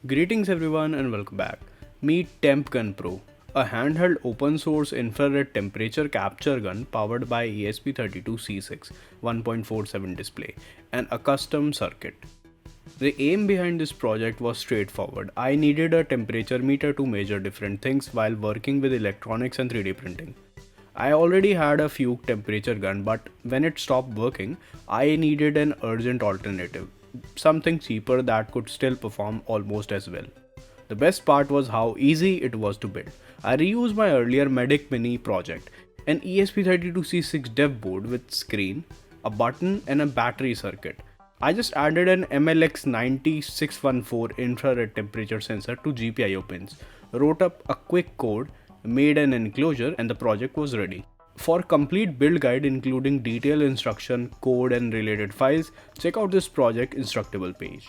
Greetings everyone and welcome back. Meet TempGun Pro, a handheld open source infrared temperature capture gun powered by ESP32C6 1.47 display and a custom circuit. The aim behind this project was straightforward. I needed a temperature meter to measure different things while working with electronics and 3D printing. I already had a Fugue temperature gun, but when it stopped working, I needed an urgent alternative, something cheaper that could still perform almost as well. The best part was how easy it was to build. I reused my earlier Medic Mini project, an ESP32C6 dev board with screen, a button, and a battery circuit. I just added an MLX90614 infrared temperature sensor to GPIO pins, wrote up a quick code, made an enclosure, and the project was ready. For complete build guide including detailed instruction, code and related files, check out this project instructable page.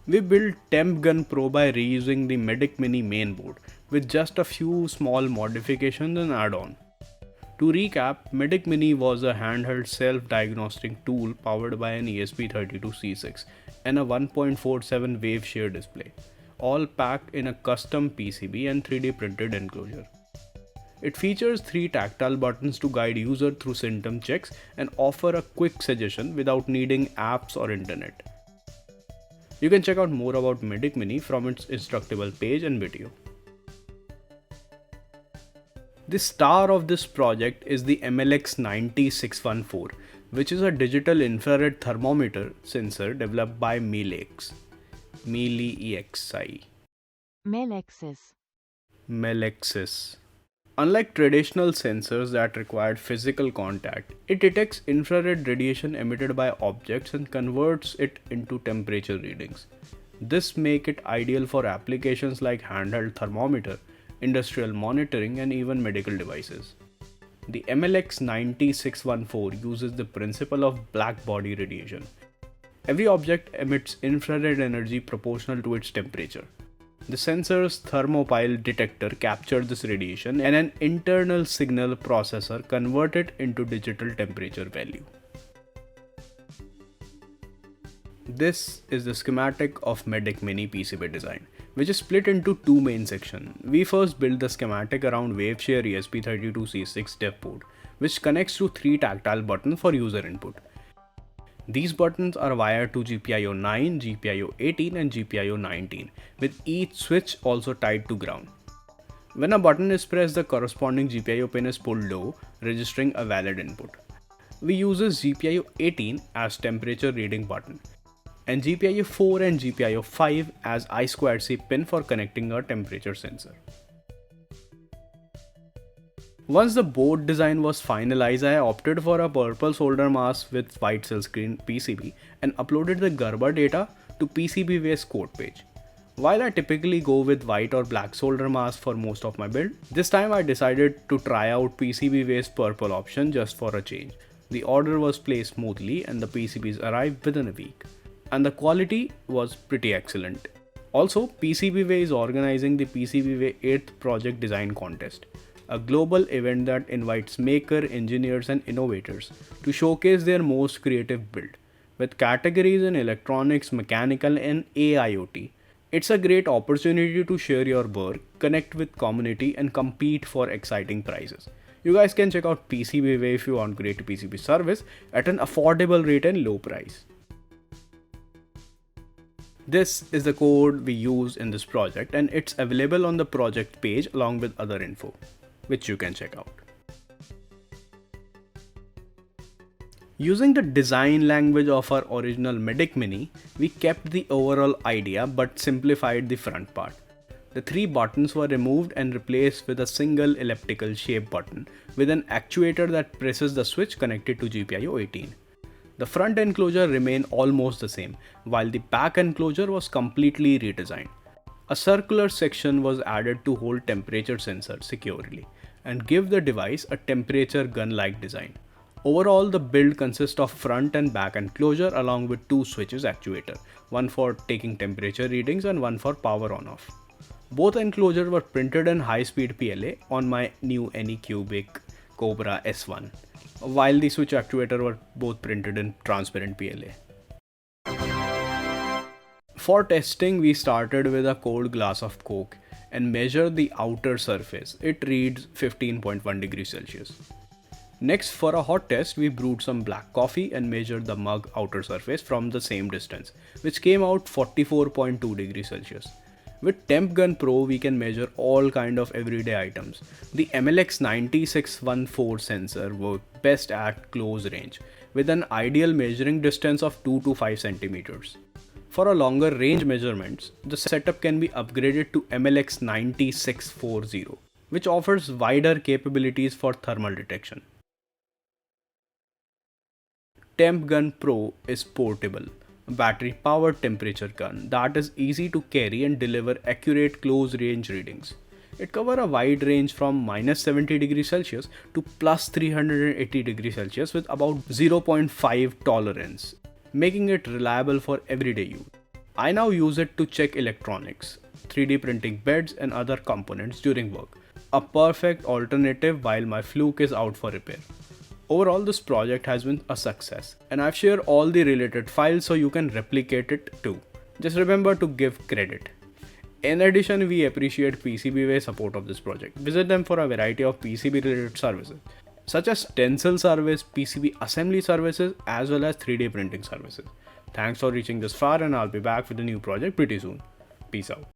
We built TempGun Pro by reusing the Medic Mini mainboard with just a few small modifications and add-on. To recap, Medic Mini was a handheld self-diagnostic tool powered by an ESP32C6 and a 1.47 wave shear display, all packed in a custom PCB and 3D printed enclosure. It features 3 tactile buttons to guide user through symptom checks and offer a quick suggestion without needing apps or internet. You can check out more about Medic Mini from its instructable page and video. The star of this project is the MLX90614, which is a digital infrared thermometer sensor developed by MLX. MLXs. Unlike traditional sensors that required physical contact, it detects infrared radiation emitted by objects and converts it into temperature readings. This makes it ideal for applications like handheld thermometer, industrial monitoring, and even medical devices. The MLX90614 uses the principle of black body radiation. Every object emits infrared energy proportional to its temperature. The sensor's thermopile detector captured this radiation and an internal signal processor converted it into digital temperature value. This is the schematic of Medic Mini PCB design, which is split into two main sections. We first build the schematic around WaveShare ESP32C6 dev board, which connects to 3 tactile buttons for user input. These buttons are wired to GPIO 9, GPIO 18 and GPIO 19, with each switch also tied to ground. When a button is pressed, the corresponding GPIO pin is pulled low, registering a valid input. We use GPIO 18 as temperature reading button, and GPIO 4 and GPIO 5 as I2C pin for connecting a temperature sensor. Once the board design was finalized, I opted for a purple solder mask with white silkscreen PCB and uploaded the Gerber data to PCB-based code page. While I typically go with white or black solder mask for most of my build, this time I decided to try out PCB-based purple option just for a change. The order was placed smoothly and the PCBs arrived within a week. And the quality was pretty excellent. Also, PCBWay is organizing the PCBWay 8th Project Design Contest, a global event that invites makers, engineers and innovators to showcase their most creative build, with categories in electronics, mechanical and AIoT. It's a great opportunity to share your work, connect with community and compete for exciting prizes. You guys can check out PCBWay if you want great PCB service at an affordable rate and low price. This is the code we use in this project and it's available on the project page along with other info, which you can check out. Using the design language of our original Medic Mini, we kept the overall idea but simplified the front part. The 3 buttons were removed and replaced with a single elliptical shape button with an actuator that presses the switch connected to GPIO 18. The front enclosure remained almost the same, while the back enclosure was completely redesigned. A circular section was added to hold temperature sensor securely and give the device a temperature gun-like design. Overall, the build consists of front and back enclosure along with 2 switches actuator, one for taking temperature readings and one for power on-off. Both enclosures were printed in high-speed PLA on my new Anycubic Cobra S1. While the switch actuator were both printed in transparent PLA. For testing, we started with a cold glass of Coke and measured the outer surface. It reads 15.1 degrees Celsius. Next, for a hot test, we brewed some black coffee and measured the mug outer surface from the same distance, which came out 44.2 degrees Celsius. With Temp Gun Pro, we can measure all kind of everyday items. The MLX90614 sensor works best at close range, with an ideal measuring distance of 2 to 5 centimeters. For a longer range measurements, the setup can be upgraded to MLX90640, which offers wider capabilities for thermal detection. Temp Gun Pro is portable, a battery powered temperature gun that is easy to carry and deliver accurate close range readings. It covers a wide range from minus 70 degrees Celsius to plus 380 degrees Celsius with about 0.5 tolerance, making it reliable for everyday use. I now use it to check electronics, 3D printing beds and other components during work, a perfect alternative while my Fluke is out for repair. Overall, this project has been a success, and I've shared all the related files so you can replicate it too. Just remember to give credit. In addition, we appreciate PCBWay's support of this project. Visit them for a variety of PCB related services, such as stencil service, PCB assembly services, as well as 3D printing services. Thanks for reaching this far, and I'll be back with a new project pretty soon. Peace out.